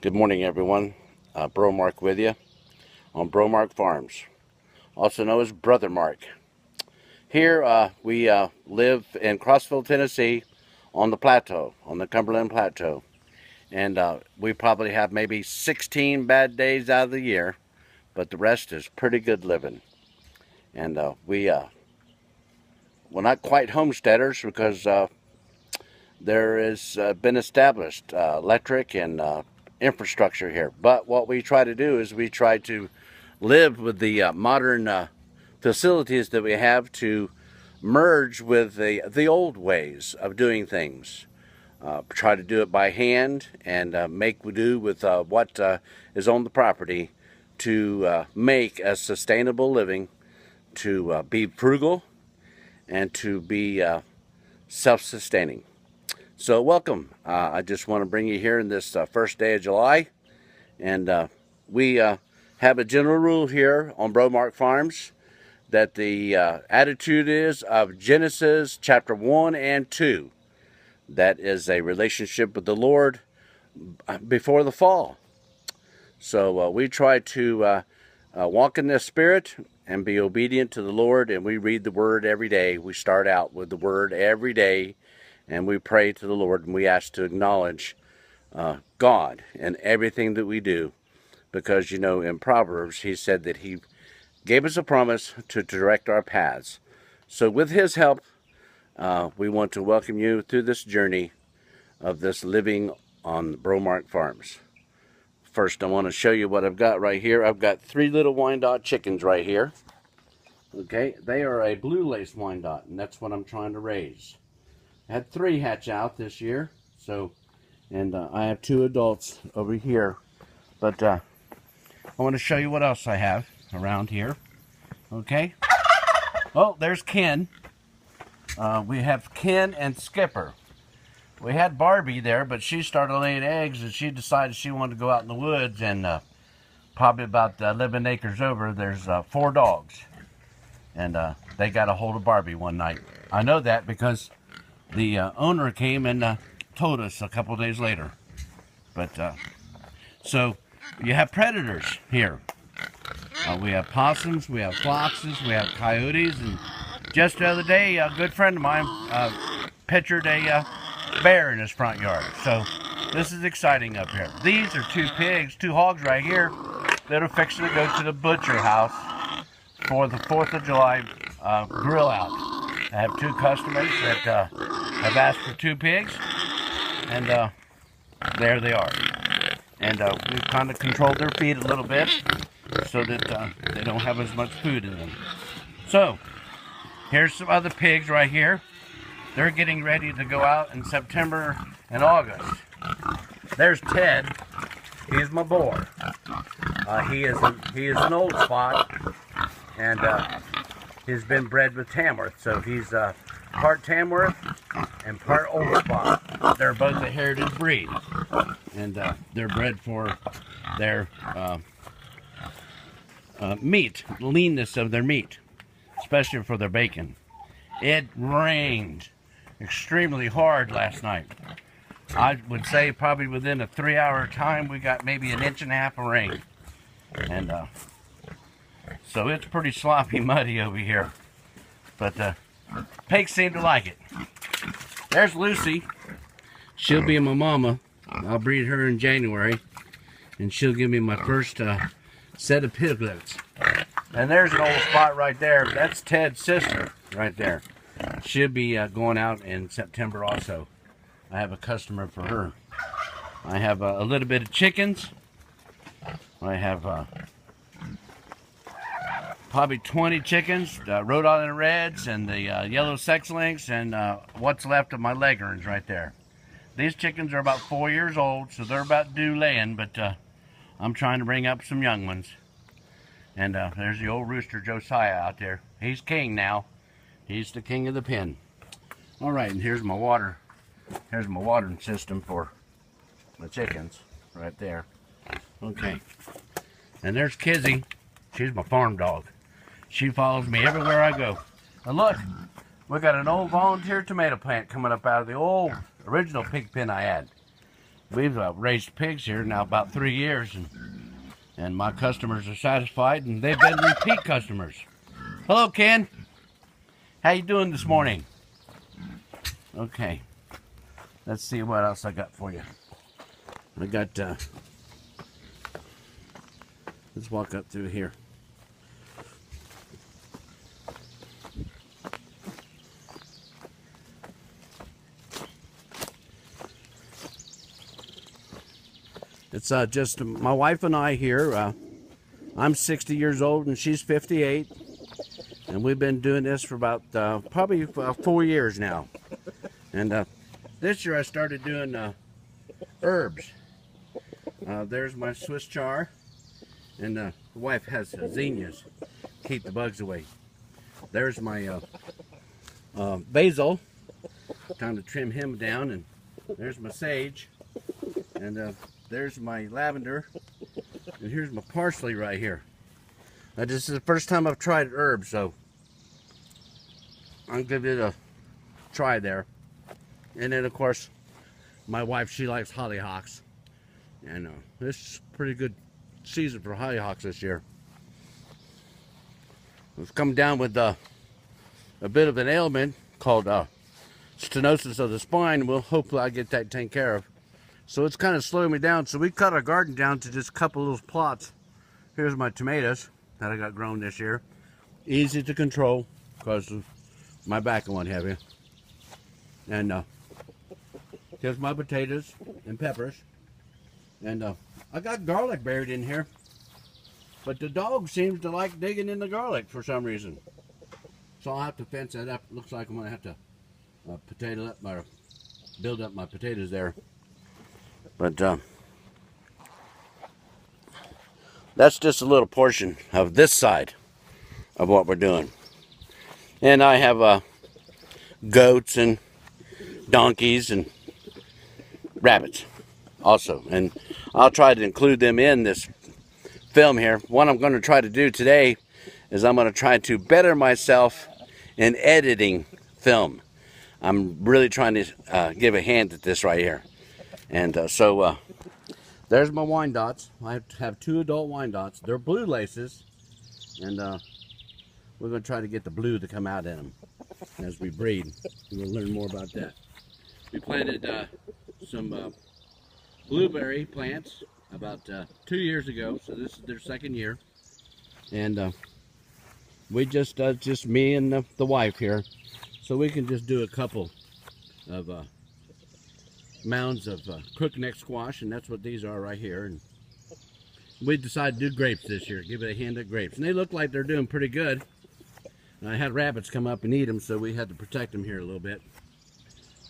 Good morning, everyone. Bromark with you on Bromark Farms, also known as Brother Mark. Here we live in Crossville, Tennessee, on the plateau, on the Cumberland Plateau. And we probably have maybe 16 bad days out of the year, but the rest is pretty good living. And we're not quite homesteaders because there has been established electric and infrastructure here. But what we try to do is we try to live with the modern facilities that we have to merge with the old ways of doing things. Try to do it by hand and make do with what is on the property to make a sustainable living, to be frugal, and to be self-sustaining. So welcome. I just want to bring you here in this first day of July, and we have a general rule here on Bromark Farms that the attitude is of Genesis chapter 1 and 2. That is a relationship with the Lord before the fall. So we try to walk in this spirit and be obedient to the Lord, and we read the Word every day. We start out with the Word every day, and we pray to the Lord, and we ask to acknowledge God in everything that we do. Because, you know, in Proverbs, he said that he gave us a promise to direct our paths. So with his help, we want to welcome you through this journey of this living on Bromark Farms. First, I want to show you what I've got right here. I've got 3 little Wyandotte chickens right here. Okay, they are a blue lace Wyandotte, and that's what I'm trying to raise. I had 3 hatch out this year, so, and I have 2 adults over here. But I want to show you what else I have around here. Okay. Oh, there's Ken. We have Ken and Skipper. We had Barbie there, but she started laying eggs, and she decided she wanted to go out in the woods. And probably about 11 acres over, there's 4 dogs, and they got a hold of Barbie one night. I know that because the owner came and told us a couple days later. But so you have predators here. We have possums, we have foxes, we have coyotes, and just the other day, a good friend of mine pictured a bear in his front yard. So this is exciting up here. These are 2 pigs, 2 hogs right here that are fixing to go to the butcher house for the 4th of July grill out. I have 2 customers that have asked for 2 pigs, and there they are. And we've kind of controlled their feed a little bit so that they don't have as much food in them. So here's some other pigs right here. They're getting ready to go out in September and August. There's Ted. He's my boar. He is an old spot, and he's been bred with Tamworth, so he's part Tamworth and part old spot. They're both a heritage breed, and they're bred for their meat, leanness of their meat, especially for their bacon. It rained extremely hard last night. I would say probably within a 3-hour time we got maybe 1.5 inches of rain, and so it's pretty sloppy muddy over here, but pigs seem to like it. There's Lucy. She'll be my mama. I'll breed her in January, and she'll give me my first set of piglets. And there's an old spot right there. That's Ted's sister right there. She'll be going out in September also. I have a customer for her. I have a little bit of chickens. I have probably 20 chickens, Rhode Island Reds and the yellow sex links, and what's left of my leghorns right there. These chickens are about 4 years old, so they're about due laying, but I'm trying to bring up some young ones. And there's the old rooster Josiah out there. He's king now. He's the king of the pen. All right, and here's my water. Here's my watering system for the chickens right there. Okay. And there's Kizzy. She's my farm dog. She follows me everywhere I go. And look, we got an old volunteer tomato plant coming up out of the old original pig pen I had. We've raised pigs here now about 3 years, and my customers are satisfied, and they've been repeat customers. Hello, Ken. How you doing this morning? Okay. Let's see what else I got for you. I got, let's walk up through here. It's just my wife and I here. I'm 60 years old and she's 58. And we've been doing this for about probably 4 years now. And this year I started doing herbs. There's my Swiss chard. And the wife has zinnias. Keep the bugs away. There's my basil. Time to trim him down. And there's my sage. And there's my lavender, and here's my parsley right here. This is the first time I've tried herbs, so I'll give it a try there. And then, of course, my wife, she likes hollyhocks, and this is a pretty good season for hollyhocks this year. We've come down with a bit of an ailment called stenosis of the spine. Well, hopefully I get that taken care of. So it's kind of slowing me down. So we cut our garden down to just a couple of little plots. Here's my tomatoes that I got grown this year. Easy to control because of my back and what have you. And here's my potatoes and peppers. And I got garlic buried in here. But the dog seems to like digging in the garlic for some reason. So I'll have to fence that up. Looks like I'm going to have to build up my potatoes there. But that's just a little portion of this side of what we're doing. And I have goats and donkeys and rabbits also. And I'll try to include them in this film here. What I'm going to try to do today is I'm going to try to better myself in editing film. I'm really trying to give a hand at this right here. And so there's my Wyandottes. I have 2 adult Wyandottes. They're blue laces, and we're going to try to get the blue to come out in them as we breed. We'll learn more about that. We planted some blueberry plants about 2 years ago, so this is their 2nd year. And we just me and the wife here, so we can just do a couple of mounds of crookneck squash, and that's what these are right here. And we decided to do grapes this year, give it a hand at grapes, and they look like they're doing pretty good. And I had rabbits come up and eat them, so we had to protect them here a little bit.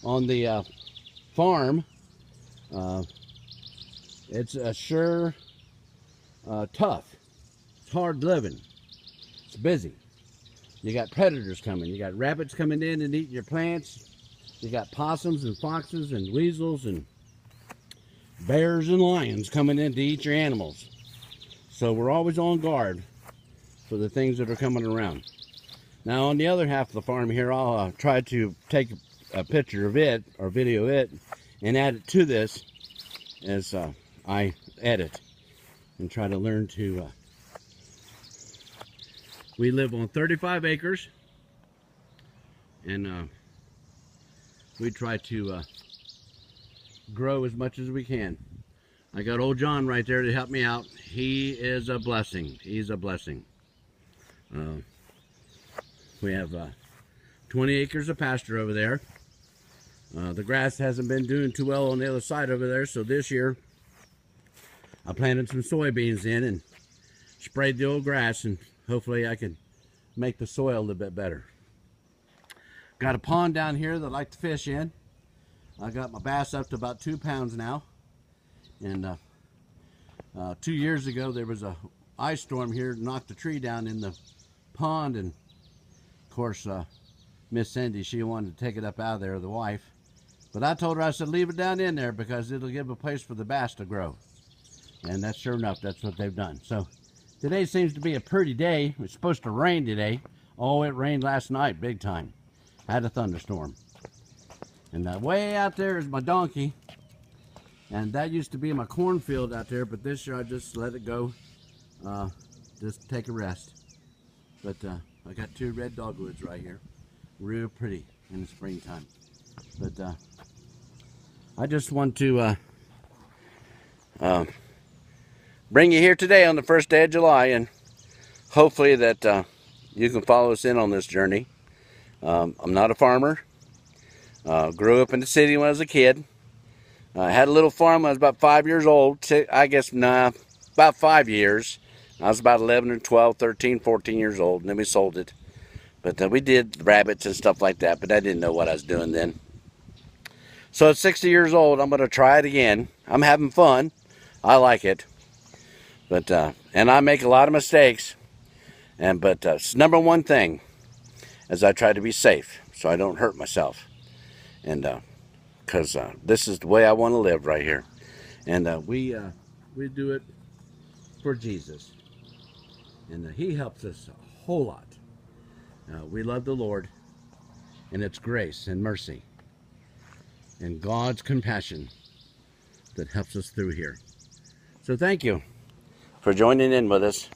On the farm, it's a sure tough. It's hard living. It's busy. You got predators coming. You got rabbits coming in and eating your plants. You got possums and foxes and weasels and bears and lions coming in to eat your animals. So we're always on guard for the things that are coming around. Now on the other half of the farm here, I'll try to take a picture of it or video it and add it to this as I edit and try to learn to. We live on 35 acres and we try to grow as much as we can. I got old John right there to help me out. He is a blessing. He's a blessing. We have 20 acres of pasture over there. The grass hasn't been doing too well on the other side over there, so this year I planted some soybeans in and sprayed the old grass, and hopefully I can make the soil a little bit better. Got a pond down here that I like to fish in. I got my bass up to about 2 pounds now. And 2 years ago there was a ice storm here that knocked a tree down in the pond, and of course Miss Cindy, she wanted to take it up out of there, the wife. But I told her, I said, leave it down in there because it'll give a place for the bass to grow. And that's sure enough, that's what they've done. So today seems to be a pretty day. It's supposed to rain today. Oh, it rained last night big time. Had a thunderstorm. And way out there is my donkey. And that used to be my cornfield out there, but this year I just let it go. Just take a rest. But I got 2 red dogwoods right here. Real pretty in the springtime. But I just want to bring you here today on the first day of July, and hopefully that you can follow us in on this journey. I'm not a farmer. Grew up in the city when I was a kid. I had a little farm when I was about 5 years old. I guess, about 5 years. I was about 11 or 12, 13, 14 years old, and then we sold it. But we did rabbits and stuff like that, but I didn't know what I was doing then. So at 60 years old, I'm going to try it again. I'm having fun. I like it. But and I make a lot of mistakes. But number one thing is I try to be safe so I don't hurt myself. And because this is the way I want to live right here. And we do it for Jesus. And he helps us a whole lot. We love the Lord, and it's grace and mercy and God's compassion that helps us through here. So thank you for joining in with us.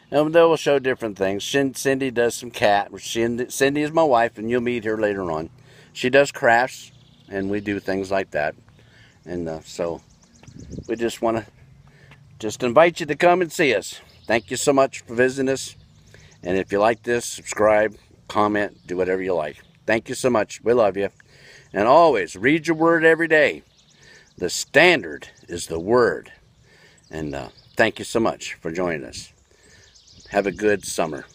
And they will show different things. Cindy does some cat. Cindy is my wife, and you'll meet her later on. She does crafts, and we do things like that. And so we just want to just invite you to come and see us. Thank you so much for visiting us. And if you like this, subscribe, comment, do whatever you like. Thank you so much. We love you. And always read your word every day. The standard is the word. And thank you so much for joining us. Have a good summer.